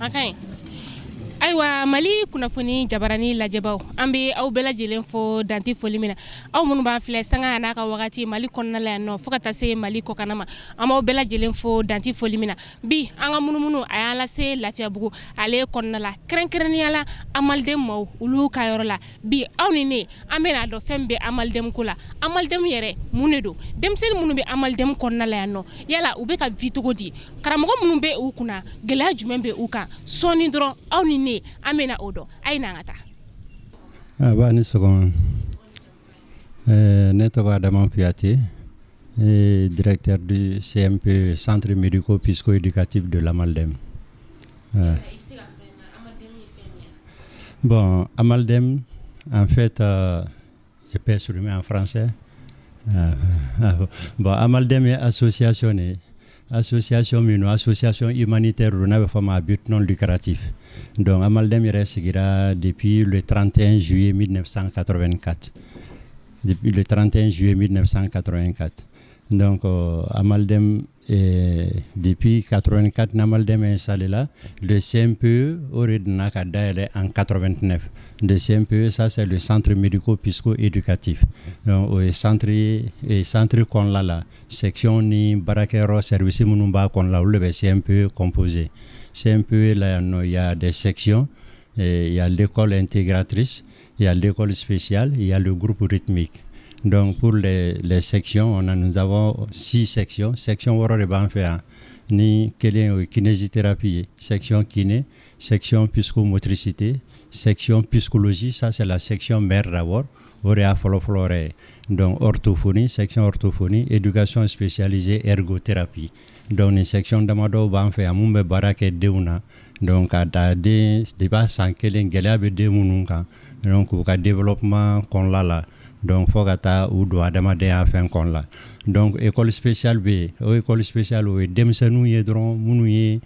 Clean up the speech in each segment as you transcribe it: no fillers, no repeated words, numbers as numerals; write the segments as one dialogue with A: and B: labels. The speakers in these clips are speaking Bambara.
A: Akan Aywa Mali kunnafoni jabarani lajɛbaw an bɛ aw bɛɛ lajɛlen fo danti foli min na aw minnu b'an filɛ sanga n'a ka wagati Mali kɔnɔna la yan nɔ fo ka taa se Mali kɔkan ma an b'aw bɛɛ lajɛlen fo danti foli min na bi an ka munumunu a y'an lase Lafiyabugu ale kɔnɔna la kɛrɛnkɛrɛnnenya la Amalden maaw olu ka yɔrɔ la bi aw ni ne an bɛna dɔn fɛn bɛ Amalden ko la Amalden yɛrɛ mun de don denmisɛnnin minnu bɛ Amalden kɔnɔna la yan nɔ yala u bɛ ka vi cogo di karamɔgɔ minnu bɛ u kunna gɛlɛya jumɛn bɛ u kan sɔɔni dɔrɔn aw ni ne amena odo aina ngata
B: bani sɔgɔma ne tɔgɔ Adama Kuyate directeur du CMP Centre médico-psycho-éducatif de l'Amaldem. Bon, Amaldem, en fait, je peux exprimer en français. Bon, Amaldem est association humanitaire à but non lucratif. Donc Amaldem est sigira depuis le 31 juillet 1984. Depuis le 31 juillet 1984. Donc Amaldem depuis 84 Amaldem est installé là. Le CMPE aurait en 89. Le CMPE, ça c'est le centre médico-psycho-éducatif. Donc au centre qu'on là, section ni barakero service munumba qu'on là le CMPE composé. CMPE là il y a des sections, il y a l'école intégratrice, il y a l'école spéciale, il y a le groupe rythmique. Donc pour les sections, nous avons 6 sections. Section Woro Banfea, ni kinésithérapie, section kiné, section psychomotricité, section psychologie, ça c'est la section mère d'abord, Orea Foloflore. Donc orthophonie, section orthophonie, éducation spécialisée, ergothérapie. Donc une section d'Amado Banfea, Mumbe Barake Deuna. Donc à des débats sans kelen gelabe de mununka. Donc au développement qu'on là. Donc fogata ou do adamade fin kon la donc école spéciale B école spéciale o demsanu yedron munu ye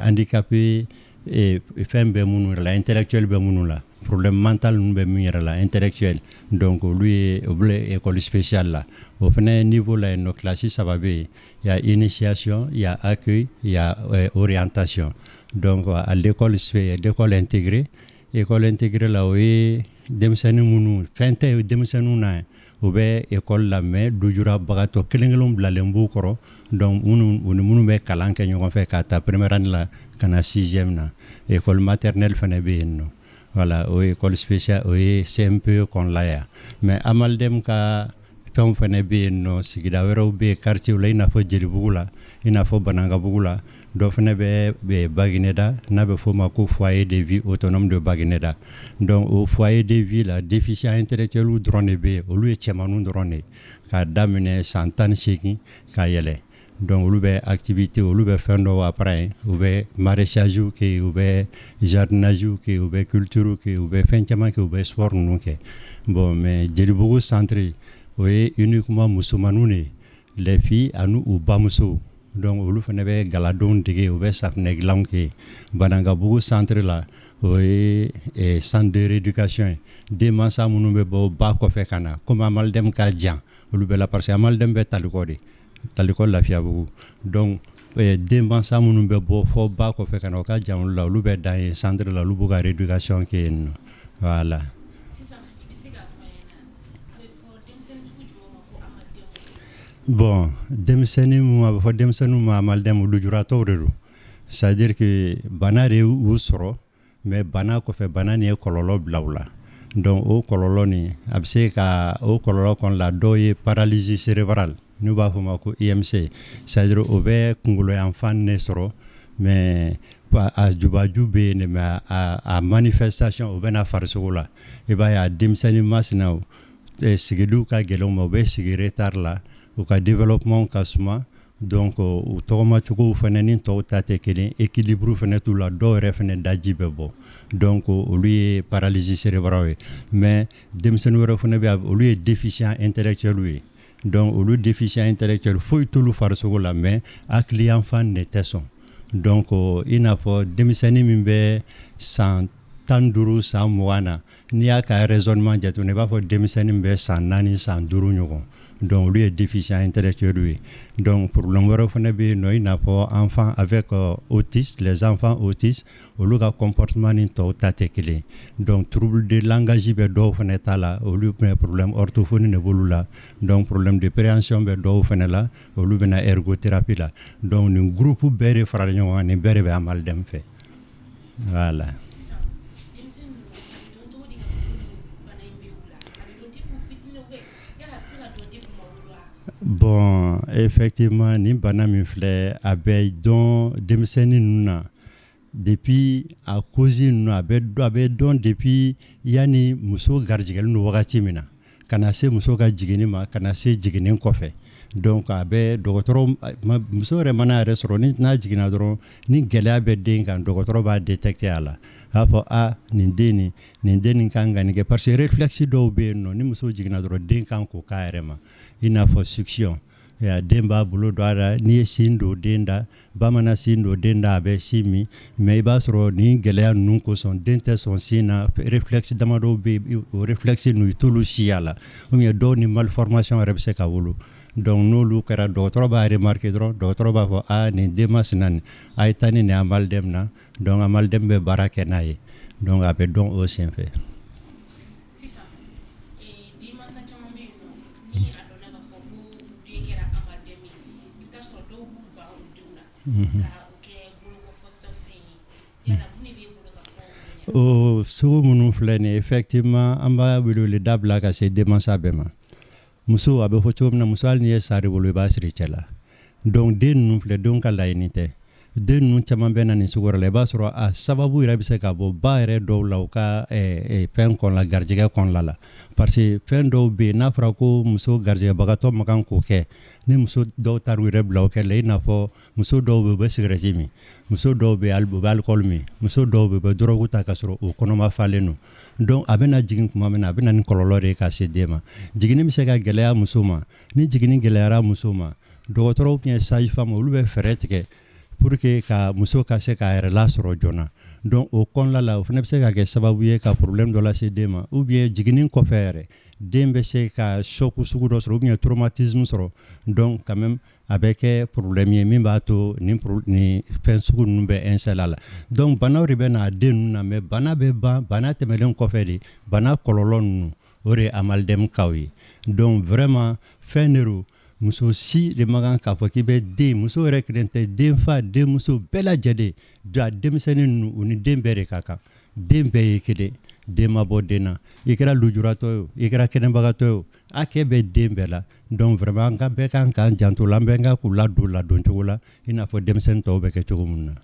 B: handicapé et fembe munu la intellectuel be munu la problème mental nu be munu la intellectuel donc lui école spéciale là au premier niveau là nos classes ça va bien il y a initiation il y a accueil il y a orientation donc à l'école intégrée là oui demsani munu fente demsanu na obe école la mais dujura bagato kelengelum blalembu koro donc munu be kalan ke ñoo fe ka ta première année la kana 6e na école maternelle fene be no voilà o école spéciale o CMPE kon la ya mais Amaldem ka fem fene be no sigida wero be quartier la ina fo jeli bugula ina fo bananga bugula do fene be Bagineda na be fo mako foyer de vie autonome de Bagineda donc au foyer de vie la déficient intellectuel ou drone be o lu e chemanu drone ka damine santan cheki ka yele donc lu be activité o lu be fendo après ou be maraîchage ke ou be jardinage ke ou be culture ke ou be fenchama ke ou be sport nu ke bon mais jelibugu centre o uniquement musulmanu les filles à nous ou bamuso donc olu fana be galadon dege o be safne glanke Banangabugu centre là o centre de rééducation des mansa munu be bo ba ko fe kana comme Amaldem ka jan olu be la parce Amaldem be taliko Lafiyabugu donc des mansa munu be bo fo ba ko fe kana ka jan la olu be dans centre la lu buga rééducation ke voilà. Bon, demseni mu Amaldem lujurato redu. C'est-à-dire que bana re ou soro mais bana ko fe bana ni kololo blawla. Donc o kololo ni abse ka o kololo kon la doye paralysie cérébrale. Nous ba fuma ko IMC. C'est-à-dire o be kungulo enfant ne soro mais a jubaju be ne ma a manifestation o bena farsola. E ba ya demseni masina sigidu ka gelo mo be sigire la au cas développement kasuma donc au toma chuko feneni to tate kelen équilibre fene tout la do refene daji bebo donc lui paralysie cérébrale mais demsenu refene be lui déficient intellectuel lui donc lui déficient intellectuel faut tout le faire sur la main à client fan ne tesson donc il n'a pas demseni mimbe sans 15 san 20 na n'i y'a ka raisonnement jateminɛ i b'a fɔ denmisɛnnin bɛ san 4 san 5 ɲɔgɔn donc olu ye déficient intellectuel ye donc problème wɛrɛ fana bɛ yen nɔ i n'a fɔ enfant avec autisme les enfants autistes olu ka comportement ni tɔw ta tɛ kelen donc trouble de langage bɛ dɔw fana ta la olu bɛ problème orthophonie de b'olu la donc problème de préhension bɛ dɔw fana la olu bɛna ergothérapie la donc nin groupe bɛɛ de farala ɲɔgɔn kan nin bɛɛ de bɛ amalden fɛ voilà. Bon, effectivement, ni bana min filɛ a bɛ dɔn denmisɛnnin ninnu na depuis a cause ninnu a bɛ dɔn depuis yani muso garijɛgɛlen don wagati min na ka na se muso ka jiginni ma ka na se jiginni kɔfɛ donc a bɛ dɔgɔtɔrɔ muso yɛrɛ mana yɛrɛ sɔrɔ ni n'a jiginna dɔrɔn ni gɛlɛya bɛ den kan dɔgɔtɔrɔ b'a détecter a la a b'a fɔ nin den nin kan ka nin kɛ parce que réflexe dɔw bɛ yen nɔ ni muso jiginna dɔrɔn den kan k'o k'a yɛrɛ ma i n'a fɔ succion den b'a bolo don a la n'i ye sin don den da ba mana sin don den da a bɛ sin min mais i b'a sɔrɔ nin gɛlɛya ninnu kosɔn den tɛ sɔn sin na réflexe damadɔ bɛ yen o réflexe ninnu i t'olu si a la ou bien dɔw ni malformation yɛrɛ bɛ se ka wolo donc n'olu kɛra dɔgɔtɔrɔ b'a remarquer dɔrɔn dɔgɔtɔrɔ b'a fɔ nin den masina nin a ye taa ni nin amalden na donc amalden bɛ baara kɛ n'a ye donc a bɛ dɔn o senfɛ. Sugu minnu filɛ nin ye effectivement an b'a wele dabila ka se denmansa bɛɛ ma muso a bɛ fɔ cogo min na muso hali n'i ye sari bolo i b'a siri cɛ la donc den ninnu filɛ denw ka laɲini tɛ den ninnu caman bɛ na nin sugu wɛrɛ la i b'a sɔrɔ a sababu yɛrɛ bɛ se ka bɔ ba yɛrɛ dɔw la u ka fɛn kɔnɔna garijɛgɛ kɔnɔna la parce que fɛn dɔw bɛ yen n'a fɔra ko muso garijɛgɛbagatɔ man kan k'o kɛ ni muso dɔw taara u yɛrɛ bila o kɛ la i n'a fɔ muso dɔw bɛ yen u bɛ sigɛrɛti min muso dɔw bɛ yen u bɛ alikɔli min muso dɔw bɛ yen u bɛ dɔrɔgu ta ka sɔrɔ o kɔnɔma falen don donc a bɛna jigin tuma min na a bɛna ni kɔlɔlɔ de ye ka se den ma jiginni bɛ se ka gɛlɛya muso ma ni jiginni gɛlɛyara muso ma dɔgɔtɔrɔw tun ye sage-femme olu bɛ fɛɛrɛ tigɛ pour que ka muso ka se k'a yɛrɛ lasɔrɔ joona donc o kɔnɔna la o fana bɛ se ka kɛ sababu ye ka problème dɔ lase den ma ou bien jiginni kɔfɛ yɛrɛ den bɛ se ka choc sugu dɔ sɔrɔ ou bien traumatisme sɔrɔ donc quand même a bɛ kɛ problème ye min b'a to nin fɛn sugu ninnu bɛ installé a la donc banaw de bɛ na den ninnu na mais bana bɛ ban bana tɛmɛlen kɔfɛ de bana kɔlɔlɔ ninnu o de ye amalden kaw ye donc vraiment fɛn de don muso si de man kan k'a fɔ k'i bɛ den muso yɛrɛ kelen tɛ den fa den muso bɛɛ lajɛlen a denmisɛnnin ninnu u ni den bɛɛ de ka kan den bɛɛ ye kelen den ma bɔ den na i kɛra lujuratɔ ye o i kɛra kɛnɛbagatɔ ye o a kɛ bɛ den bɛɛ la donc vraiment an ka bɛɛ kan k'an janto la an bɛɛ kan k'u ladon cogo la i n'a fɔ denmisɛnnin tɔw bɛ kɛ cogo min na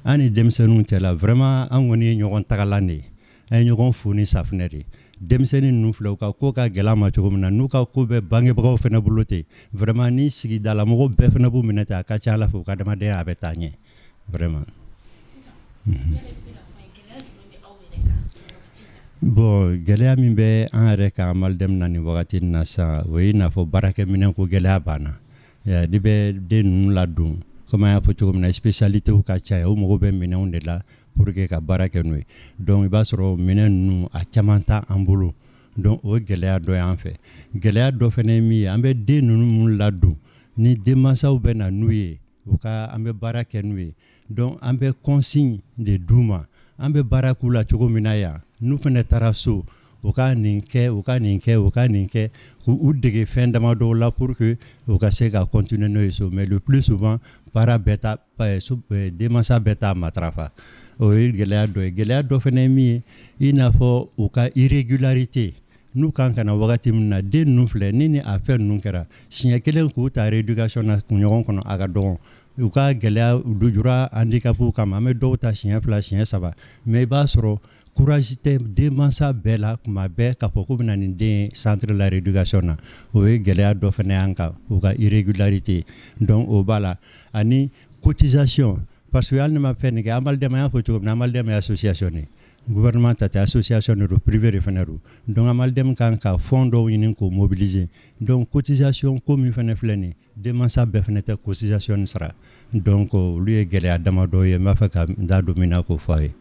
B: an ni denmisɛnninw cɛla vraiment an kɔni ye ɲɔgɔn tagalan de ye an ye ɲɔgɔn fo ni safunɛ de ye denmisɛnnin ninnu filɛ u ka ko ka gɛlɛn ma cogo min na n'u ka ko bɛ bangebagaw fana bolo ten vraiment ni sigidala mɔgɔw bɛɛ fana b'u minɛ ten a ka ca ala fɛ u ka adamadenya a bɛ taa ɲɛ vraiment. Bon gɛlɛya min bɛ an yɛrɛ ka amalden na nin wagati na sisan o ye i n'a fɔ baarakɛminɛn ko gɛlɛya banna de bɛ den ninnu ladon komi an y'a fɔ cogo min na spécialitéw ka ca o mago bɛ minɛnw de la pour que ka baara kɛ n'o ye donc i b'a sɔrɔ minɛn ninnu a caman t'an bolo donc o ye gɛlɛya dɔ ye an fɛ gɛlɛya dɔ fana ye min ye an bɛ den ninnu minnu ladon ni denmansaw bɛ na n'u ye an bɛ baara kɛ n'u ye donc an bɛ consigne de d'u ma an bɛ baara k'u la cogo min na yan n'u fana taara so u ka nin kɛ u ka nin kɛ u ka nin kɛ k'u dege fɛn damadɔw la pour que u ka se ka continuer n'o ye so mais le plus souvent baara bɛɛ ta denmansa bɛɛ ta matarafa o ye gɛlɛya dɔ ye gɛlɛya dɔ fana ye min ye i n'a fɔ u ka irrégularité n'u kan ka na wagati min na den ninnu filɛ ni a fɛn ninnu kɛra siɲɛ kelen k'u ta rééducation na kunɲɔgɔn kɔnɔ a ka dɔgɔn u ka gɛlɛya lujura handicapu kama an bɛ dɔw ta siɲɛ 2 siɲɛ 3 mais i b'a sɔrɔ courage tɛ denmansa bɛɛ la kuma bɛɛ k'a fɔ k'u bɛna nin den centre la rééducation na o ye gɛlɛya dɔ fana y'an kan u ka irrégularité donc o b'a la ani cotisation parce que hali ne ma fɛn nin kɛ amalden y'a fɔ cogo min na amalden ye association de gouvernement ta tɛ association de don privé de fana don donc amalden kan ka fond dɔw ɲini k'o mobiliser donc cotisation ko min fana filɛ nin denmansa bɛɛ fana tɛ cotisation sara donc olu ye gɛlɛya damadɔ ye n b'a fɛ ka n da don min na k'o fɔ a ye.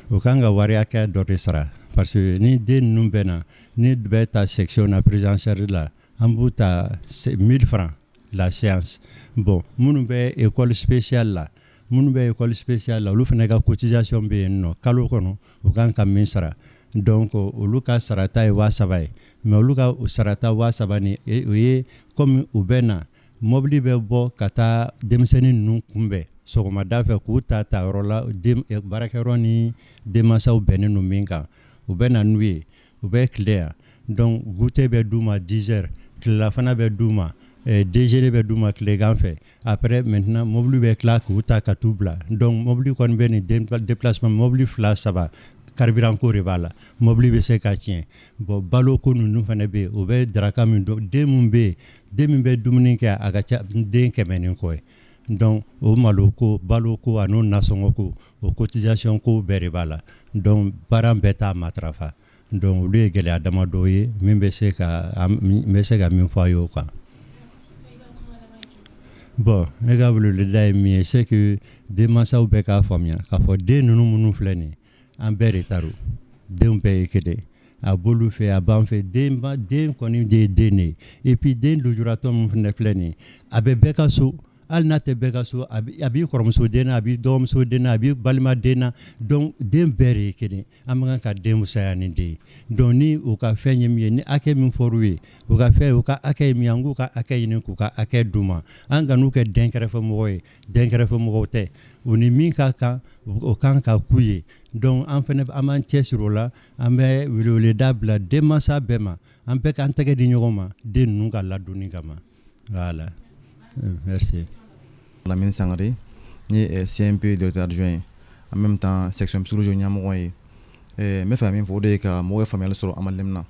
B: o kan ka wari hakɛ dɔ de sara parce que ni den ninnu bɛɛ na ni bɛ ta section na prise en charge la an b'u ta 1000 francs la séance bon minnu bɛ école spéciale la olu fana ka cotisation bɛ yen nɔ kalo kɔnɔ o kan ka min sara donc olu ka sarata ye 7,000 ye mais olu ka sarata 7,000 ni o ye comme u bɛ na mobili bɛ bɔ ka taa denmisɛnnin ninnu kunbɛn sɔgɔmada fɛ k'u ta yɔrɔ la baarakɛyɔrɔ ni denmansaw bɛnnen don min kan u bɛ na n'u ye u bɛ tile yan donc goûter bɛ d'u ma 10 heures tilelafana bɛ d'u ma déjeuner bɛ d'u ma tilegan fɛ après maintenant mobili bɛ tila k'u ta ka t'u bila donc mobili kɔni bɛ nin déplacement mobili 2-3 carburant ko de b'a la mobili bɛ se ka tiɲɛ bon balo ko ninnu fana bɛ yen o bɛ daraka min dɔn den min bɛ dumuni kɛ a ka ca den 100 ni kɔ ye donc o malo ko balo ko a n'o nasɔngɔ ko o cotisation ko bɛɛ de b'a la donc baara bɛɛ t'a matarafa donc olu ye gɛlɛya dama dɔw ye min bɛ se ka min fɔ a ye o kan. Bon, ne ka weleweleda ye min ye c'est que denmansaw bɛɛ k'a faamuya k'a fɔ den ninnu minnu filɛ nin ye an bɛɛ de taro denw bɛɛ ye kelen a b'olu fɛ a b'an fɛ den kɔni de ye den de ye et puis den lujuratɔ min fana filɛ nin ye a bɛ bɛɛ ka so hali n'a tɛ bɛɛ ka so a b'i kɔrɔmuso den na a b'i dɔgɔmuso den na a b'i balima den na donc den bɛɛ de ye kelen an bɛ ka den musaya ni den ye donc ni u ka fɛn ye min ye ni hakɛ min fɔr'u ye u ka hakɛ ye min ye an k'u ka hakɛ ɲini k'u ka hakɛ d'u ma an ka n'u kɛ den kɛrɛfɛmɔgɔw ye den kɛrɛfɛmɔgɔw tɛ u ni min ka kan o kan ka k'u ye donc an fana an b'an cɛsiri o la an bɛ weleweleda bila denmansa bɛɛ ma an bɛɛ k'an tɛgɛ di ɲɔgɔn ma den ninnu ka ladonni kama voilà. Merci.
C: Lamine Sangare, CMP directeur adjoint, en même temps section psychologie ɲɛmɔgɔ ye. Me fɛ min fɔ o de ye ka mɔgɔw ye faamuyali sɔrɔ Amalem na.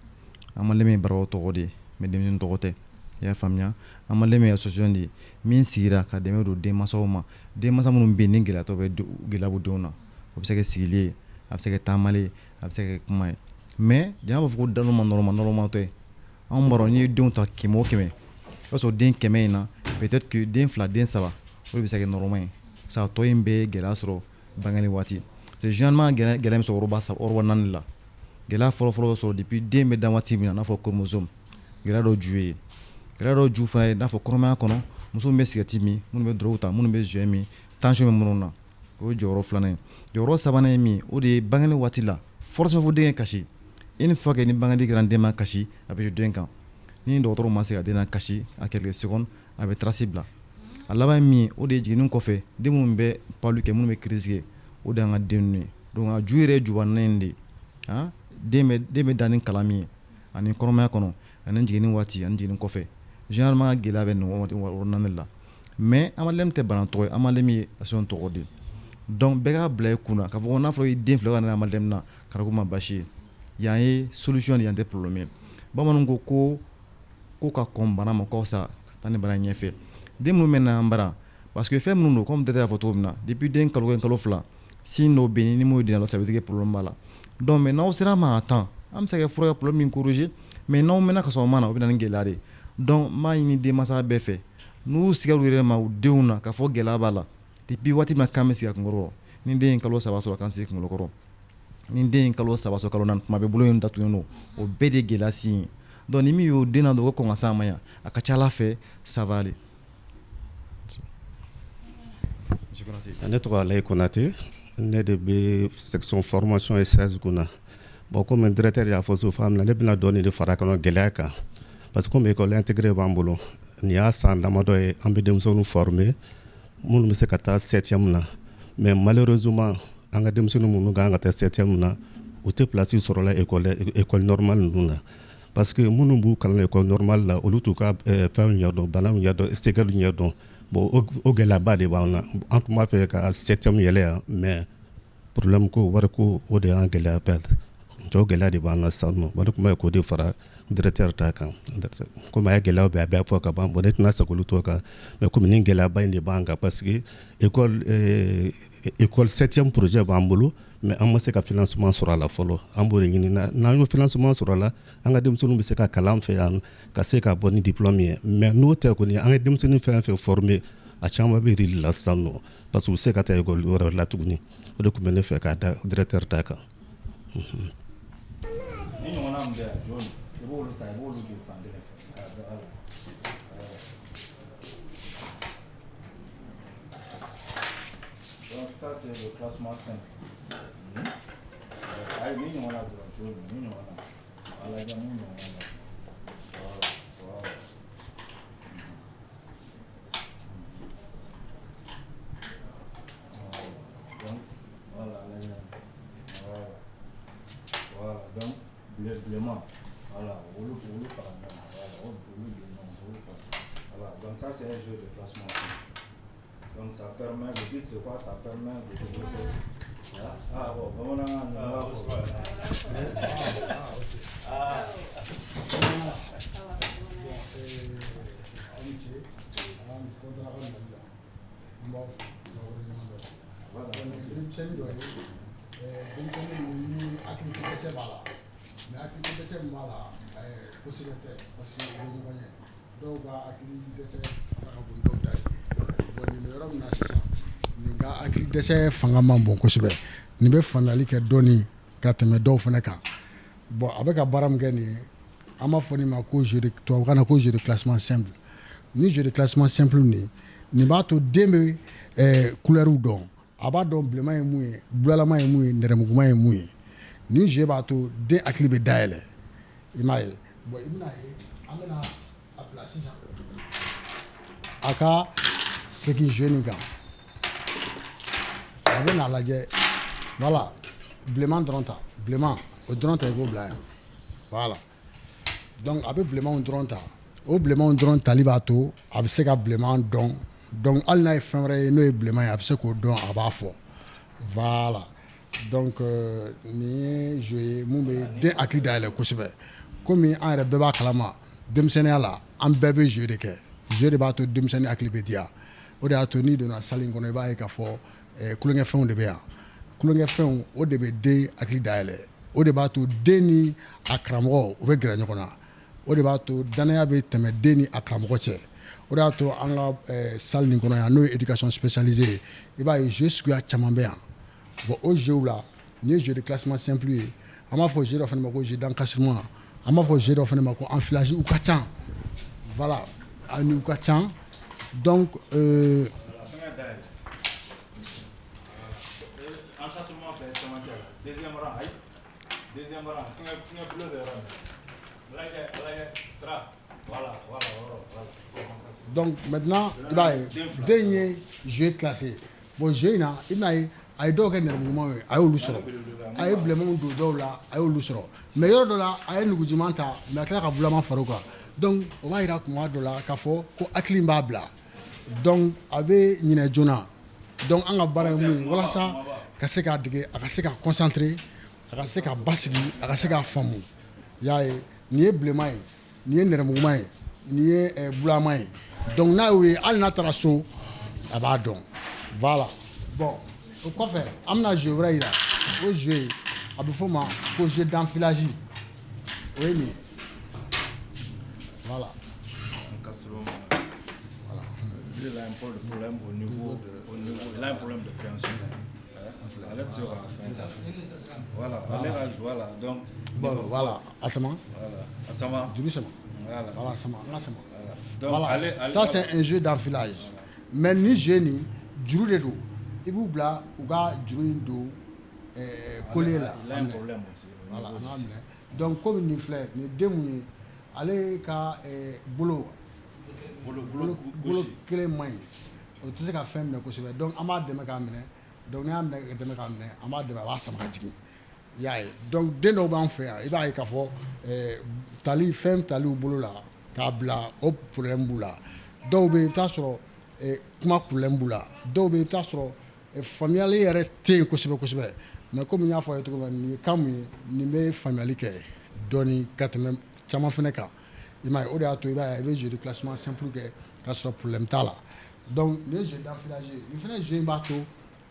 C: Amalem ye baaraw tɔgɔ de ye, mais denmisɛnnin tɔgɔ tɛ. I y'a faamuya. Amalem ye association de ye min sigira ka dɛmɛ don denmansaw ma. Denmansa minnu bɛ yen ni gɛlɛyatɔ bɛ gɛlɛya b'u denw na. O bɛ se ka kɛ sigili ye, a bɛ se ka kɛ taamali ye, a bɛ se ka kɛ kuma ye. Mais jama b'a fɔ ko nɔrɔma tɛ. Anw b'a dɔn n'i ye denw ta 100 o 100 o b'a sɔrɔ den 100 in na peut-être que den 2 den 3 o de bɛ se ka kɛ nɔrɔma ye sa tɔ in bɛ gɛlɛya sɔrɔ bangeli waati c'est généralement gɛlɛya bɛ sɔrɔ yɔrɔba 4 la gɛlɛya fɔlɔ bɛ sɔrɔ depuis den bɛ dan waati min na n'a fɔ chromosome gɛlɛya dɔ ju ye gɛlɛya dɔ ju fana ye n'a fɔ kɔnɔmaya kɔnɔ muso min bɛ cigarette min minnu bɛ drogue ta minnu bɛ joint min tension bɛ minnu na o ye jɔyɔrɔ 2nan ye jɔyɔrɔ 3nan ye min o de ye bangeli waati la forcément fo den ye kasi une fois que ni bangeli kɛra den ma kasi a bɛ den kan ni dɔgɔtɔrɔ ma se ka den na kasi a quelques secondes a bɛ trace bila a laban min o de ye jiginni kɔfɛ den minnu bɛ palu kɛ minnu bɛ crise kɛ o de y'an ka den ninnu ye donc a ju yɛrɛ ye jubanan in de den bɛ da ni kalan min ye ani kɔnɔmaya kɔnɔ ani jiginni waati ani jiginni kɔfɛ généralement gɛlɛya bɛ nin yɔrɔ 4 la mais Amalem tɛ bana tɔgɔ ye Amalem ye association tɔgɔ de donc bɛɛ k'a bila i kunna k'a fɔ ko n'a fɔra i den 2 ka na Amalem na k'a fɔ ko ma basi ye yan ye solution de yan tɛ problème ye bamananw ko ka kɔn bana ma kɔ sa taa ni bana ɲɛfɛ den minnu bɛ na an bara parce que fɛn minnu don comme dɛtɛ y'a fɔ cogo min na depuis den kalo 1 kalo 2 sin dɔw bɛ yen ni m'o den la ça veut dire que problème b'a la donc mais n'aw sera ma à temps an bɛ se ka fura kɛ problème min corriger mais n'aw mɛnna ka sɔrɔ o ma na o bɛ na ni gɛlɛya de donc n b'a ɲini denmansa bɛɛ fɛ n'u sigara u yɛrɛ ma u denw na k'a fɔ gɛlɛya b'a la depuis waati min na kan bɛ sigi a kunkɔrɔ ni den ye kalo 3 sɔrɔ a kan sigi kunkolo kɔrɔ ni den ye kalo 3 sɔrɔ kalo 4 tuma bɛɛ bolo in datugulen don o bɛɛ de ye gɛlɛya sin ye donc ni min y'o den na dɔrɔn ko kɔn ka s'a ma yan a ka ca Ala fɛ ça va aller.
D: Ne tɔgɔ Alayi Konate ne de bɛ section formation et stage kunna bon comme directeur y'a fɔ so faamu na ne bɛna dɔɔni de fara kan gɛlɛya kan parce que comme école intégrée b'an bolo nin y'a san damadɔ ye an bɛ denmisɛnninw former minnu bɛ se ka taa 7e na mais malheureusement an ka denmisɛnninw minnu kan ka taa 7e na u tɛ place sɔrɔ la école normale ninnu na parce que minnu b'u kalan école normale la olu t'u ka fɛnw ɲɛdɔn banaw ɲɛdɔn stigɛw ɲɛdɔn bon o gɛlɛyaba de b'an na an tun b'a fɛ ka 7e yɛlɛ yan mais problème ko wari ko o de y'an gɛlɛya perdre o gɛlɛya de b'an na sisan nɔ wari tun bɛ k'o de fara directeur ta kan komi a ye gɛlɛyaw bɛ a bɛɛ fɔ ka ban bon ne tɛna se k'olu to kan mais komi nin gɛlɛyaba in de b'an kan parce que école 7e projet b'an bolo mais an ma se ka financement sɔrɔ a la fɔlɔ an b'o de ɲini n'an y'o financement sɔrɔ a la an ka denmisɛnninw bɛ se ka kalan fɛ yan ka se ka bɔ ni diplôme ye mais n'o tɛ kɔni an ye denmisɛnnin fɛn fɛn former a caman bɛ yiri la sisan nɔ parce que u se ka taa école wɛrɛ la tuguni o de tun bɛ ne fɛ k'a da directeur ta kan.
E: Ni ɲɔgɔnna min bɛ yan jaune i b'olu ta i b'olu don fan kelen fɛ k'a dɔn ala. Donc ça c'est le classement 5. Ayi ni ɲɔgɔnna dɔrɔn jaune ni ɲɔgɔnna ala ya mun ɲɔgɔnna. Donc, blément, voilà, voilà, donc ça c'est un jeu de classement aussi. Donc ça permet, le but c'est quoi? Ça permet de développer. Ah bon, on a
F: dɛsɛ fanga man bon kosɛbɛ nin bɛ faamuyali kɛ dɔɔni ka tɛmɛ dɔw fana kan bon a bɛ ka baara min kɛ nin ye an b'a fɔ nin ma ko jeu de tubabukan na ko jeu de classement simple ni jeu de classement simple nin b'a to den bɛ couleurs dɔn a b'a dɔn bilenman ye mun ye bulalama ye mun ye nɛrɛmuguma ye mun ye ni jeu b'a to den hakili bɛ dayɛlɛ i m'a ye bon i bɛna ye an bɛna a bila sisan a ka segin jeu nin kan a bɛ n'a lajɛ voilà bilenman dɔrɔn ta bilenman o dɔrɔn ta i k'o bila yan voilà donc a bɛ bilenmanw dɔrɔn ta o bilenmanw dɔrɔn tali b'a to a bɛ se ka bilenman dɔn donc hali n'a ye fɛn wɛrɛ ye n'o ye bilenman ye a bɛ se k'o dɔn a b'a fɔ voilà donc nin ye jeu ye mun bɛ den hakili dayɛlɛ kosɛbɛ komi an yɛrɛ bɛɛ b'a kalama denmisɛnninya la an bɛɛ bɛ jeu de kɛ jeu de b'a to denmisɛnnin hakili bɛ diya o de y'a to n'i donna salle in kɔnɔ i b'a ye k'a fɔ kulonkɛfɛnw de bɛ yan kulonkɛfɛnw o de bɛ den hakili dayɛlɛ o de b'a to den ni a karamɔgɔ u bɛ gɛrɛ ɲɔgɔn na o de b'a to danaya bɛ tɛmɛ den ni a karamɔgɔ cɛ o de y'a to an ka salle nin kɔnɔ yan n'o ye éducation spécialisée ye i b'a ye jeu suguya caman bɛ yan bon o jeux la nin ye jeu de classement simple ye an b'a fɔ jeu dɔ fana ma ko jeu d'encastement an b'a fɔ jeu dɔ fana ma ko enfilage u ka ca voilà ani u ka ca donc
E: deuxième rang, finger bleu de rang. Voilà.
F: Donc maintenant, il va dernier jeu classé. Bon jeu na, il m'a a ye dɔw kɛ nɛrɛmuguma ye a y'olu sɔrɔ a ye bilenmanw don dɔw la a y'olu sɔrɔ mais yɔrɔ dɔ la a ye nugujiman ta mais a tila ka bulaman fara o kan donc o b'a yira kuma dɔ la k'a fɔ ko hakili b'a bila donc a bɛ ɲinɛ joona donc an ka baara ye mun ye walasa ka se k'a dege a ka se ka concentrer a ka se ka basigi a ka se k'a faamu i y'a ye nin ye bilenman ye nin ye nɛrɛmuguma ye nin ye bulaman ye donc n'a y'o ye hali n'a taara so a b'a dɔn voilà bon o kɔfɛ an bɛna jeu wɛrɛ yira o jeu a bɛ f'o ma ko jeu d'enfilage o ye nin ye voilà.
E: Il a un problème au niveau il a un problème de préhension. Voilà, allez à jouer là. Donc,
F: bon, voilà, Asama.
E: Voilà, Asama.
F: Voilà, Asama.
E: Donc,
F: voilà.
E: Allez,
F: ça c'est un jeu d'enfilage. Mais ni génie, juru de do. Il vous bla ou ga juru do collé là.
E: Il a un problème aussi.
F: Voilà, donc comme une fleur, ni démoni, allez ka boulot. Boulot kele moyen. O tɛ se ka fɛn minɛ kosɛbɛ donc an b'a dɛmɛ k'a minɛ donc n'i y'a dɛmɛ k'a minɛ an b'a dɛmɛ a b'a sama ka jigin i y'a ye donc den dɔw b'an fɛ yan i b'a ye k'a fɔ tali fɛn taliw bolo la k'a bila o problème b'u la dɔw bɛ yen i bɛ taa sɔrɔ kuma problème b'u la dɔw bɛ yen i bɛ taa sɔrɔ faamuyali yɛrɛ tɛ yen kosɛbɛ kosɛbɛ mais comme n y'a fɔ a ye cogo min na nin ye kan mun ye nin bɛ faamuyali kɛ dɔɔni ka tɛmɛ caman fana kan i m'a ye o de y'a to i b'a ye i bɛ jeu de classement simple kɛ k'a sɔrɔ problème t'a la. Donc ni jeu d'enfilage ni fana jeu b'a to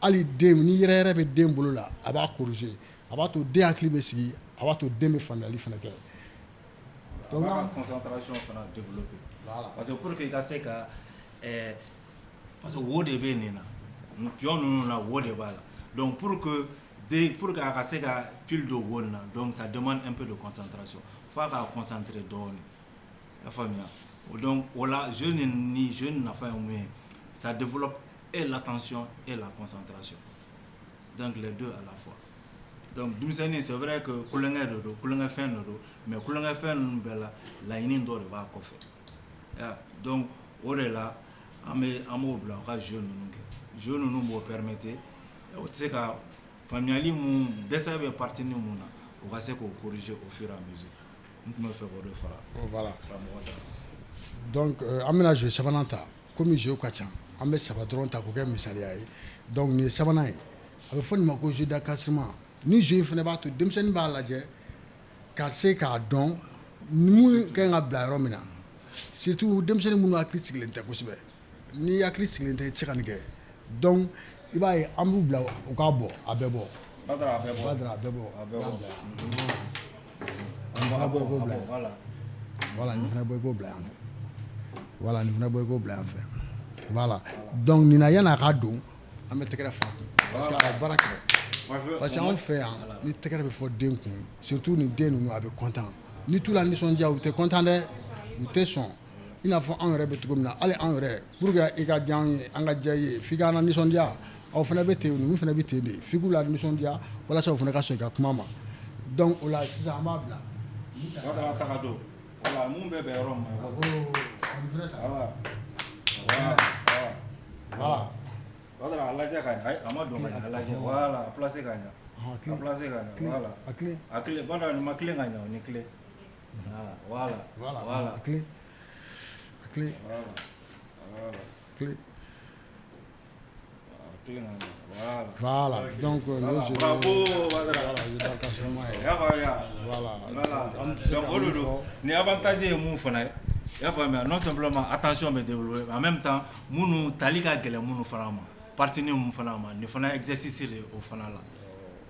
F: hali den ni yɛrɛ bɛ den bolo la a b'a corriger a b'a to den hakili bɛ sigi a b'a to den bɛ faamuyali fana kɛ.
E: Donc la concentration fana développer. Voilà. Parce que pour que i ka se ka parce que wo de bɛ nin na pion ninnu na wo de b'a la donc pour que a ka se ka fil dɔ wo nin na donc ça demande un peu de concentration f'a ka concentrer dɔɔni i y'a faamuya donc o la jeune nafa ye mun ye ça développe et l'attention et la concentration donc les deux à la fois donc denmisɛnnin c'est vrai que kulonkɛ de don kulonkɛfɛn de don mais kulonkɛfɛn ninnu bɛɛ la laɲini dɔ de b'a kɔfɛ donc o de la an b'o bila u ka jeu ninnu kɛ jeu ninnu b'o permettre o tɛ se ka faamuyali mun dɛsɛ bɛ partie ni mun na o ka se k'o corriger au fur et à mesure n tun bɛ fɛ k'o de fara
F: voilà
E: karamɔgɔ ta
F: donc an bɛna jeu sabanan ta komi jeu ka ca an bɛ saba dɔrɔn ta k'o kɛ misaliya ye donc nin ye sabanan ye a bɛ fɔ nin ma ko jeu d'encadrement ni jeu in fana b'a to denmisɛnnin b'a lajɛ ka se k'a dɔn mun ka ɲi ka bila yɔrɔ min na surtout denmisɛnnin minnu hakili sigilen tɛ kosɛbɛ ni hakili sigilen tɛ i tɛ se ka nin kɛ donc i b'a ye an b'u bila u k'a bɔ a bɛɛ bɔ
E: Badara a bɛɛ bɔ
F: nin fana bɔ i k'o bila yan voilà nin fana bɔ i k'o bila yan fɛ voilà nin fana bɔ i k'o bila yan fɛ voilà donc nin na yanni a ka don an bɛ tɛgɛrɛ fa kun parce que a bɛ baara kɛ parce que anw fɛ yan ni tɛgɛrɛ bɛ fɔ den kun surtout ni den ninnu a bɛ content ni t'u la nisɔndiya u tɛ content dɛ u tɛ sɔn i n'a fɔ anw yɛrɛ bɛ cogo min na hali anw yɛrɛ pour que i ka diya an ye an ka diya i ye f'i ka an nisɔndiya aw fana bɛ ten ninnu fana bɛ ten de f'i k'u la nisɔndiya walasa u fana ka sɔn i ka kuma ma donc o la sisan an b'a bila
E: Badara taga don voilà mun bɛɛ bɛ yɔrɔ min ma
F: voilà
E: Badara a lajɛ ka ɲɛ a ma don ka ɲɛ a lajɛ voilà a placer ka ɲɛ a placer ka ɲɛ voilà a clé Badara nin ma clé ka ɲɛ o ni clé voilà
F: voilà clé voilà donc
E: bravo Badara donc o de don ni avantage ye mun fana ye i y'a faamuya non simplement attention bɛ développer en même temps minnu tali ka gɛlɛn minnu fana ma partenaire mun fana ma nin fana exercice de o fana la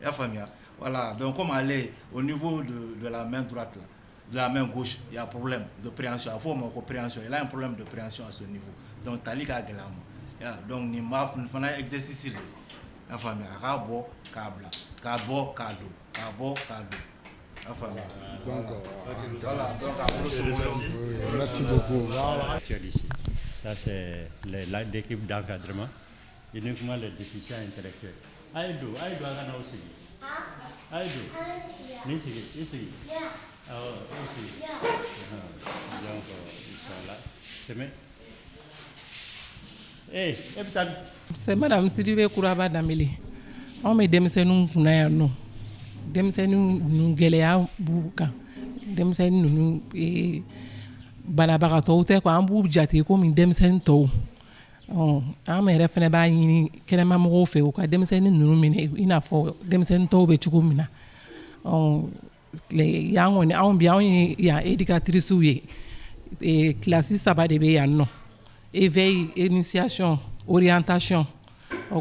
E: i y'a faamuya voilà donc comme ale au niveau de la main droite là de la main gauche il y a problème de préhension a fɔ o ma ko préhension il a un problème de préhension à ce niveau donc tali ka gɛlɛn a ma donc nin fana exercice de i y'a faamuya a k'a bɔ k'a bila k'a bɔ k'a don k'a bɔ k'a don i y'a faamuya
F: donc
E: voilà donc
F: merci beaucoup voilà
B: ici. Ça, c'est l'équipe d'encadrement, uniquement les déficients intellectuels. Aïdou, Aïdou, Agana aussi. Aïdou, ici. Ici. Donc, ils sont là. C'est bien. Eh,
G: c'est Madame Sidibé Kouraba Dameli. On met des sénons kunaya non. Des sénons nous gɛlɛya b'u kan. Denmisɛnnin ninnu banabagatɔw tɛ quoi an b'u jate komi denmisɛnnin tɔw an yɛrɛ fɛnɛ b'a ɲini kɛnɛmamɔgɔw fɛ u ka denmisɛnnin ninnu minɛ i n'a fɔ denmisɛnnin tɔw bɛ cogo min na yan kɔni anw bi anw ye yan éducatrices ye kilasi 3 de bɛ yan nɔ éveil initiation orientation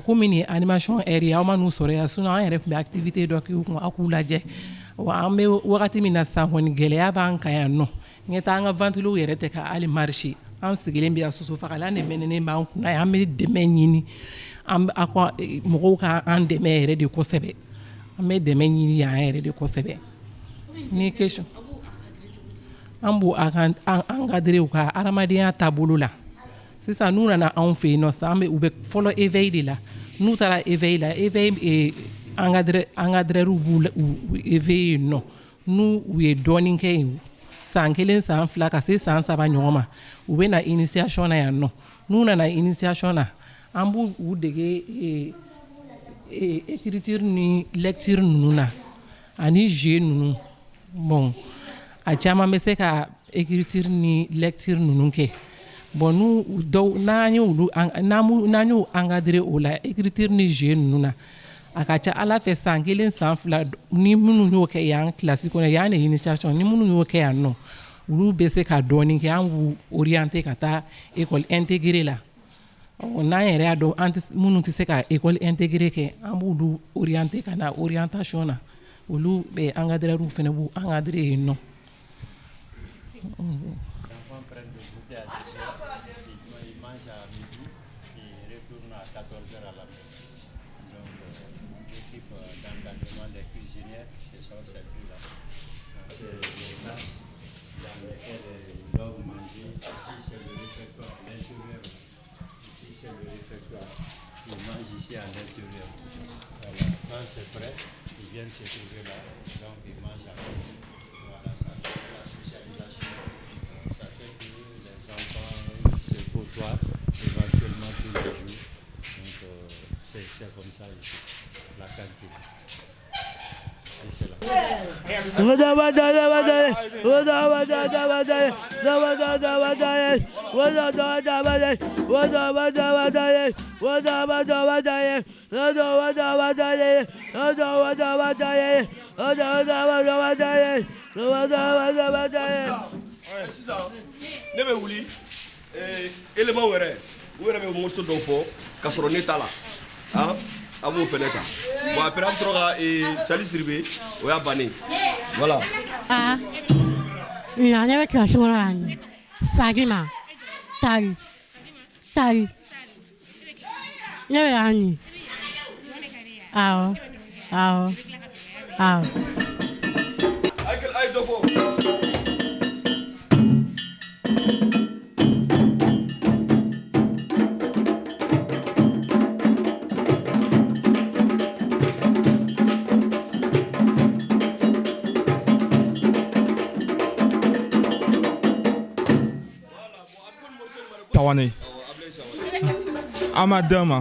G: komi nin animation air ye aw ma n'u sɔrɔ yan sinon an yɛrɛ tun bɛ activité dɔ k'u kun aw k'u lajɛ wa an bɛ wagati min na sisan kɔni gɛlɛya b'an kan yan nɔ n ɲɛ taa an ka ventilo yɛrɛ tɛ ka hali marché an sigilen bɛ yan sosofagalan de mɛnɛnen b'an kunna an bɛ dɛmɛ ɲini mɔgɔw ka an dɛmɛ yɛrɛ de kosɛbɛ an bɛ dɛmɛ ɲini yan yɛrɛ de kosɛbɛ ni question an b'u encadrer u ka adamadenya taabolo la sisan n'u nana anw fɛ yen nɔ sisan u bɛ fɔlɔ éveil de la n'u taara éveil la éveil encadreurs b'u éveil yen nɔ n'u ye dɔɔnin kɛ yen san 1 san 2 ka se san 3 ɲɔgɔn ma u bɛ na initiation na yan nɔ n'u nana initiation na an b'u dege écriture ni lecture ninnu na ani jeu ninnu bon a caman bɛ se ka écriture ni lecture ninnu kɛ bon n'an y'u encadrer o la écriture ni jeu ninnu na a ka ca ala fɛ san 1 san 2 ni minnu y'o kɛ yan kilasi kɔnɔ yan de initiation ni minnu y'o kɛ yan nɔ olu bɛ se ka dɔɔnin kɛ an b'u orienter ka taa école intégrée la n'an yɛrɛ y'a dɔn minnu tɛ se ka école intégrée kɛ an b'olu orienter ka na orientation na olu encadreurs fana b'u encadrer yen nɔ.
B: simplement les cuisinières, ce sont celles-là. C'est les classes dans lesquelles ils doivent manger. Ici, c'est le réfectoire à l'intérieur. Ici, c'est le réfectoire. Ils mangent ici à l'intérieur. Voilà. Quand c'est prêt, ils viennent se trouver là. Donc, ils mangent après. Voilà, ça fait la socialisation. Ça fait que les enfants se côtoient éventuellement tous les jours. Donc, c'est comme ça ici, la cantine. Ici, c'est là.
H: Ne bɛ wuli élément wɛrɛ u yɛrɛ bɛ morceau dɔw fɔ k'a sɔrɔ ne t'a la a b'o fɛnɛ ta bon après a bɛ sɔrɔ ka Sali Sidibe o y'a bannen voilà.
I: Non, ne bɛ kilasi kɔnɔ yan Fadima Tari ne bɛ yan nin awɔ.
H: Ay dɔ fɔ.
J: Tawane Amadama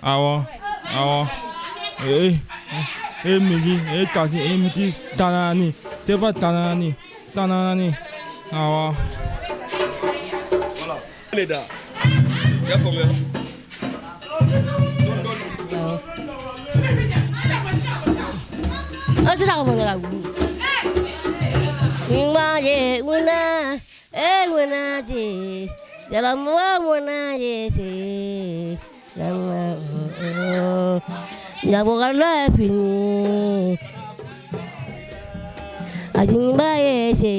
J: Awo Migi Kaki Miti Tanani Teva Tanani Awo.
H: Voilà. Leda. Ya fome.
I: Tu t'as compris la goût. Imaye una una je. Dalam una je se. Ya bukan la fini. Ajimbaye se.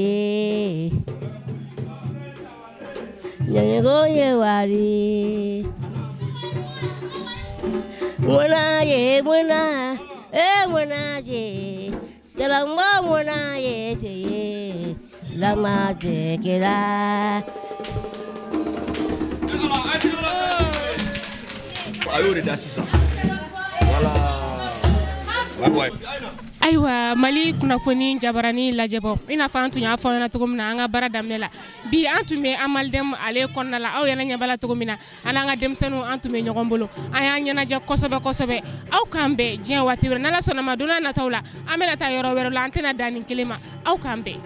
I: Nyango ye wari. Una je. Dalam una je se. Lama je kira.
H: Ayo de da sisan. Voilà. Ouais.
A: Ayiwa Mali kunnafoni jabarani lajɛbɔ i n'a fɔ an tun y'a fɔ ɲɛna cogo min na an ka baara daminɛ la bi an tun bɛ Amalidɛm ale kɔnɔna la aw yɛrɛ ɲɛ b'a la cogo min na an n'an ka denmisɛnninw an tun bɛ ɲɔgɔn bolo an y'an ɲɛnajɛ kosɛbɛ aw k'an bɛn diɲɛ waati wɛrɛ n'Ala sɔnna ma don n'a nataw la an bɛna taa yɔrɔ wɛrɛ la an tɛna dan nin kelen ma aw k'an bɛn.